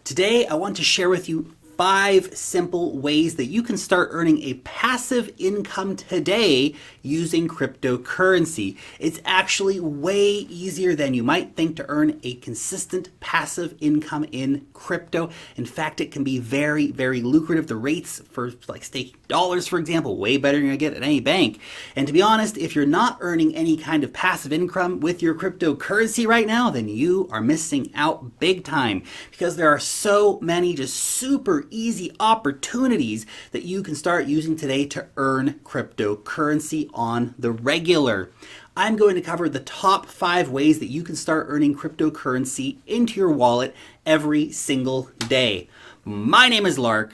Today, I want to share with you 5 simple ways that you can start earning a passive income today using cryptocurrency. It's actually way easier than you might think to earn a consistent passive income in crypto. In fact, it can be very, very lucrative. The rates for like staking dollars, for example, way better than you get at any bank. And to be honest, if you're not earning any kind of passive income with your cryptocurrency right now, then you are missing out big time, because there are so many just super easy opportunities that you can start using today to earn cryptocurrency on the regular. I'm going to cover the top 5 ways that you can start earning cryptocurrency into your wallet every single day. My name is Lark,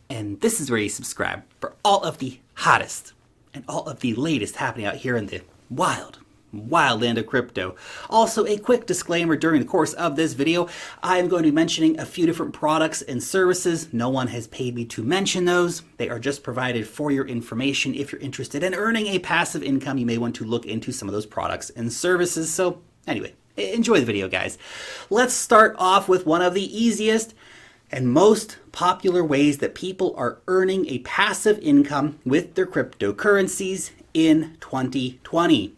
and this is where you subscribe for all of the hottest and all of the latest happening out here in the wild land of crypto. Also, a quick disclaimer: during the course of this video, I am going to be mentioning a few different products and services. No one has paid me to mention those. They are just provided for your information. If you're interested in earning a passive income, you may want to look into some of those products and services. So anyway, enjoy the video, guys. Let's start off with one of the easiest and most popular ways that people are earning a passive income with their cryptocurrencies in 2020.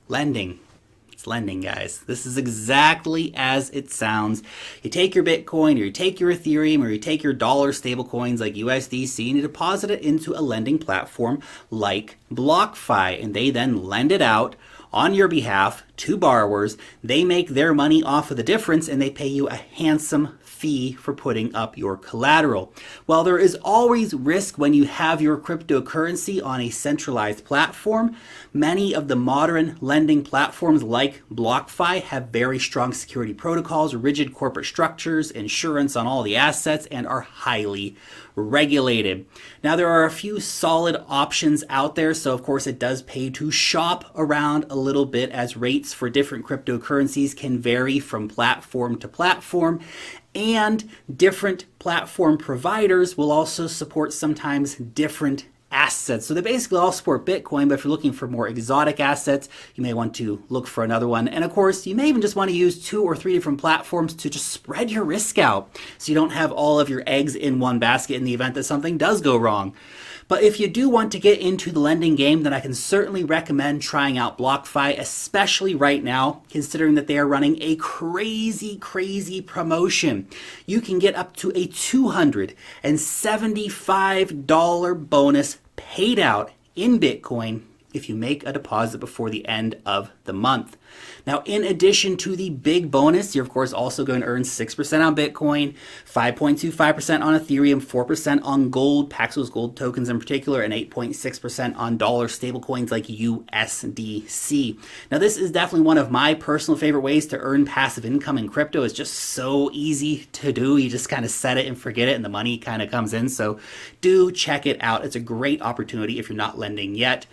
Lending. It's lending, guys. This is exactly as it sounds. You take your Bitcoin, or you take your Ethereum, or you take your dollar stable coins like USDC, and you deposit it into a lending platform like BlockFi, and they then lend it out on your behalf to borrowers. They make their money off of the difference, and they pay you a handsome fee for putting up your collateral. While there is always risk when you have your cryptocurrency on a centralized platform, many of the modern lending platforms like BlockFi have very strong security protocols, rigid corporate structures, insurance on all the assets, and are highly regulated. Now, there are a few solid options out there, so of course it does pay to shop around a little bit, as rates for different cryptocurrencies can vary from platform to platform, and different platform providers will also support sometimes different assets. So they basically all support Bitcoin, but if you're looking for more exotic assets, you may want to look for another one. And of course, you may even just want to use 2 or 3 different platforms to just spread your risk out, so you don't have all of your eggs in one basket in the event that something does go wrong. But if you do want to get into the lending game, then I can certainly recommend trying out BlockFi, especially right now, considering that they are running a crazy promotion. You can get up to a $275 bonus paid out in Bitcoin if you make a deposit before the end of the month. Now, in addition to the big bonus, you're of course also going to earn 6% on Bitcoin, 5.25% on Ethereum, 4% on gold, Paxos gold tokens in particular, and 8.6% on dollar stablecoins like USDC. Now, this is definitely one of my personal favorite ways to earn passive income in crypto. It's just so easy to do. You just kind of set it and forget it, and the money kind of comes in. So do check it out. It's a great opportunity if you're not lending yet.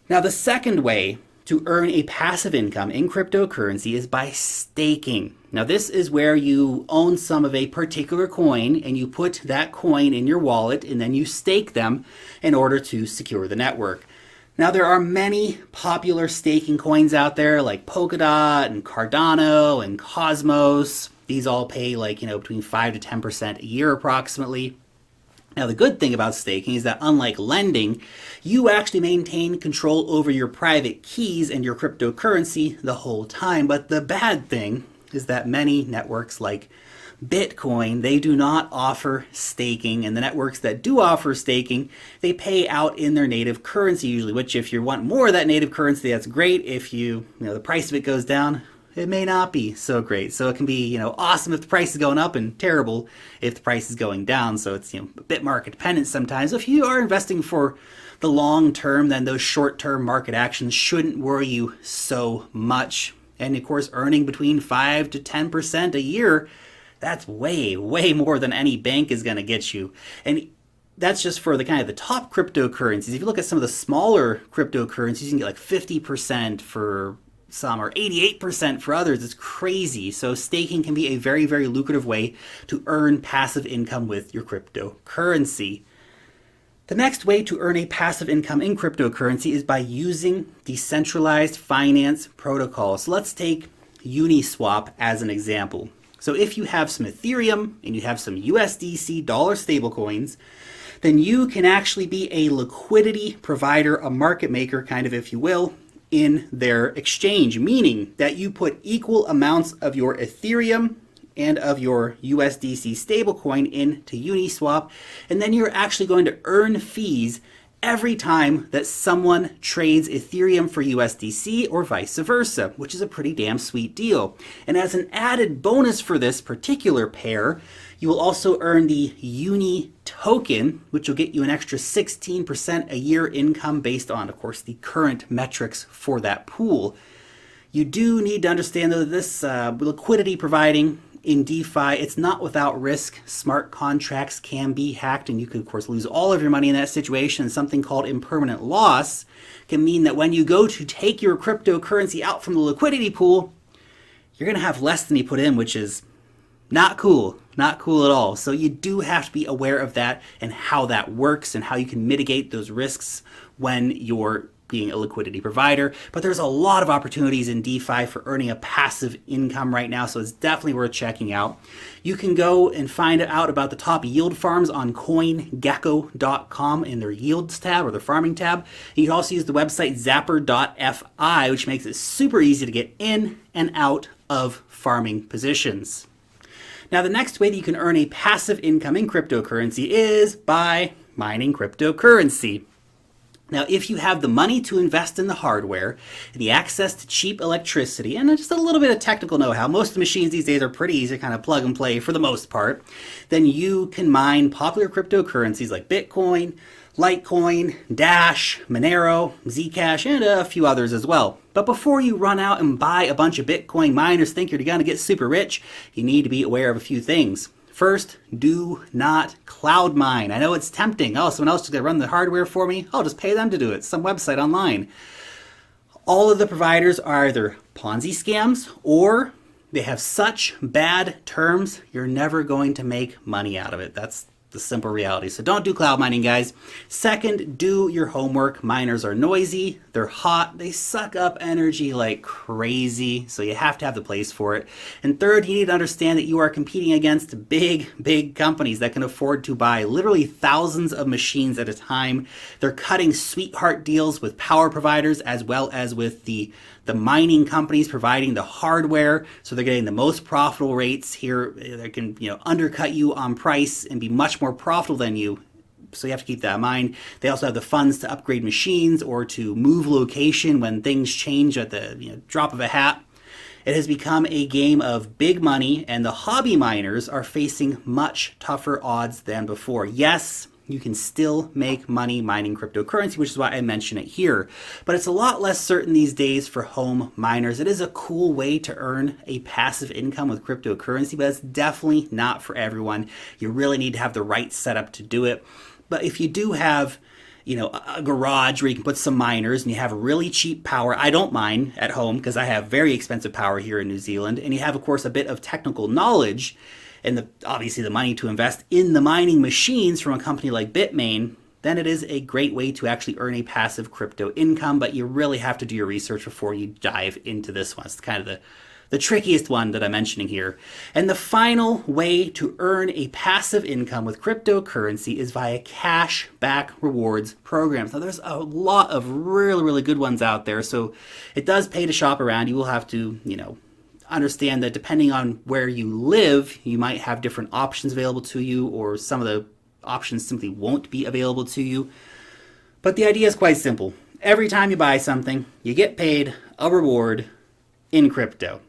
Now, the second way to earn a passive income in cryptocurrency is by staking. Now, this is where you own some of a particular coin and you put that coin in your wallet, and then you stake them in order to secure the network. Now, there are many popular staking coins out there like Polkadot and Cardano and Cosmos. These all pay between 5 to 10% a year approximately. Now, the good thing about staking is that unlike lending, you actually maintain control over your private keys and your cryptocurrency the whole time. But the bad thing is that many networks like Bitcoin, they do not offer staking, and the networks that do offer staking, they pay out in their native currency usually, which if you want more of that native currency, that's great. If the price of it goes down, it may not be so great. So it can be, awesome if the price is going up and terrible if the price is going down. So it's, a bit market dependent sometimes. If you are investing for the long term, then those short term market actions shouldn't worry you so much. And of course, earning between 5 to 10% a year, that's way more than any bank is going to get you. And that's just for the kind of the top cryptocurrencies. If you look at some of the smaller cryptocurrencies, you can get like 50% for some, or 88% for others. It's crazy. So staking can be a very lucrative way to earn passive income with your cryptocurrency. The next way to earn a passive income in cryptocurrency is by using decentralized finance protocols. So let's take Uniswap as an example. So if you have some Ethereum and you have some USDC dollar stablecoins, then you can actually be a liquidity provider, a market maker, kind of, if you will, in their exchange, meaning that you put equal amounts of your Ethereum and of your USDC stablecoin into Uniswap, and then you're actually going to earn fees every time that someone trades Ethereum for USDC or vice versa, which is a pretty damn sweet deal. And as an added bonus for this particular pair, you will also earn the Uni token, which will get you an extra 16% a year income based on, of course, the current metrics for that pool. You do need to understand, though, that this liquidity providing in DeFi, it's not without risk. Smart contracts can be hacked, and you can, of course, lose all of your money in that situation. Something called impermanent loss can mean that when you go to take your cryptocurrency out from the liquidity pool, you're going to have less than you put in, which is not cool. Not cool at all. So you do have to be aware of that and how that works and how you can mitigate those risks when you're being a liquidity provider. But there's a lot of opportunities in DeFi for earning a passive income right now, so it's definitely worth checking out. You can go and find out about the top yield farms on CoinGecko.com in their yields tab or their farming tab. You can also use the website zapper.fi, which makes it super easy to get in and out of farming positions. Now, the next way that you can earn a passive income in cryptocurrency is by mining cryptocurrency. Now, if you have the money to invest in the hardware and the access to cheap electricity and just a little bit of technical know-how, most of the machines these days are pretty easy to kind of plug and play for the most part, then you can mine popular cryptocurrencies like Bitcoin, Litecoin, Dash, Monero, Zcash, and a few others as well. But before you run out and buy a bunch of Bitcoin miners, think you're going to get super rich, you need to be aware of a few things. First, do not cloud mine. I know it's tempting. Oh, someone else is going to run the hardware for me? I'll just pay them to do it. Some website online. All of the providers are either Ponzi scams or they have such bad terms, you're never going to make money out of it. That's the simple reality. So don't do cloud mining, guys. Second, do your homework. Miners are noisy, they're hot, they suck up energy like crazy, so you have to have the place for it. And third, you need to understand that you are competing against big companies that can afford to buy literally thousands of machines at a time. They're cutting sweetheart deals with power providers as well as with the mining companies providing the hardware, so they're getting the most profitable rates here. They can, undercut you on price and be much more profitable than you. So you have to keep that in mind. They also have the funds to upgrade machines or to move location when things change at the drop of a hat. It has become a game of big money, and the hobby miners are facing much tougher odds than before. Yes, you can still make money mining cryptocurrency, which is why I mention it here. But it's a lot less certain these days for home miners. It is a cool way to earn a passive income with cryptocurrency, but it's definitely not for everyone. You really need to have the right setup to do it. But if you do have a garage where you can put some miners and you have really cheap power. I don't mine at home because I have very expensive power here in New Zealand. And you have, of course, a bit of technical knowledge and obviously the money to invest in the mining machines from a company like Bitmain, then it is a great way to actually earn a passive crypto income. But you really have to do your research before you dive into this one. It's kind of the trickiest one that I'm mentioning here. And the final way to earn a passive income with cryptocurrency is via cash back rewards programs. Now, there's a lot of really good ones out there, so it does pay to shop around. You will have to, understand that depending on where you live, you might have different options available to you, or some of the options simply won't be available to you. But the idea is quite simple. Every time you buy something, you get paid a reward in crypto.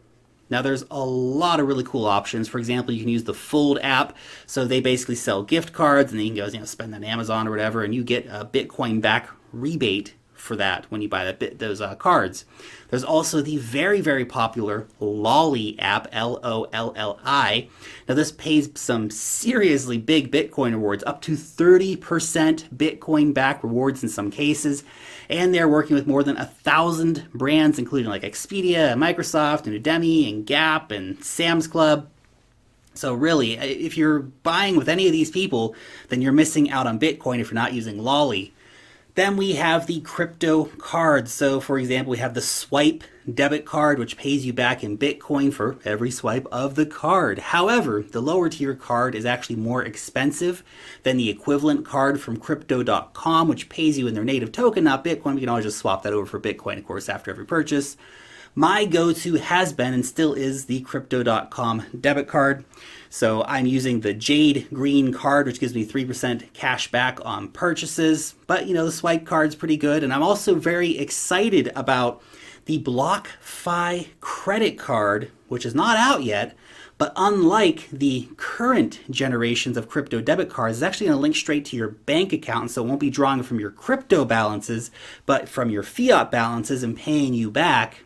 Now, there's a lot of really cool options. For example, you can use the Fold app. So they basically sell gift cards, and then you can go, spend on Amazon or whatever, and you get a Bitcoin back rebate for that when you buy those cards. There's also the very popular Lolli app, Lolli. Now, this pays some seriously big Bitcoin rewards, up to 30% Bitcoin back rewards in some cases. And they're working with more than 1,000 brands, including like Expedia, Microsoft, and Udemy, and Gap, and Sam's Club. So really, if you're buying with any of these people, then you're missing out on Bitcoin if you're not using Lolli. Then we have the crypto cards. So for example, we have the swipe debit card, which pays you back in Bitcoin for every swipe of the card. However, the lower tier card is actually more expensive than the equivalent card from crypto.com, which pays you in their native token, not Bitcoin. We can always just swap that over for Bitcoin, of course, after every purchase. My go-to has been and still is the crypto.com debit card. So I'm using the Jade Green card, which gives me 3% cash back on purchases. But you know, the swipe card's pretty good. And I'm also very excited about the BlockFi credit card, which is not out yet. But unlike the current generations of crypto debit cards, it's actually going to link straight to your bank account. So it won't be drawing from your crypto balances, but from your fiat balances and paying you back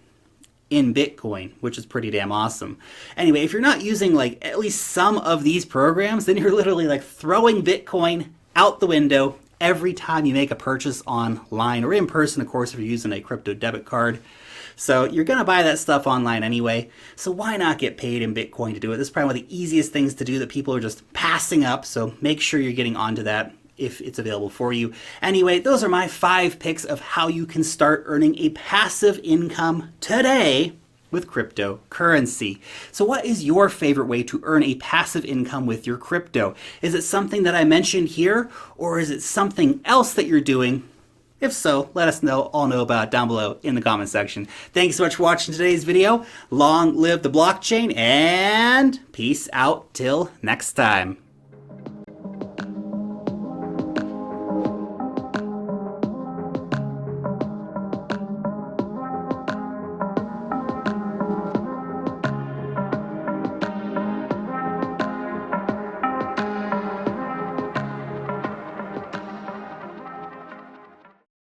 in Bitcoin, which is pretty damn awesome. Anyway, if you're not using like at least some of these programs, then you're literally like throwing Bitcoin out the window every time you make a purchase online or in person, of course, if you're using a crypto debit card. So you're going to buy that stuff online anyway. So why not get paid in Bitcoin to do it? This is probably one of the easiest things to do that people are just passing up. So make sure you're getting onto that if it's available for you. Anyway, those are my 5 picks of how you can start earning a passive income today with cryptocurrency. So what is your favorite way to earn a passive income with your crypto? Is it something that I mentioned here, or is it something else that you're doing? If so, let us know, all know about it down below in the comment section. Thanks so much for watching today's video. Long live the blockchain, and peace out till next time.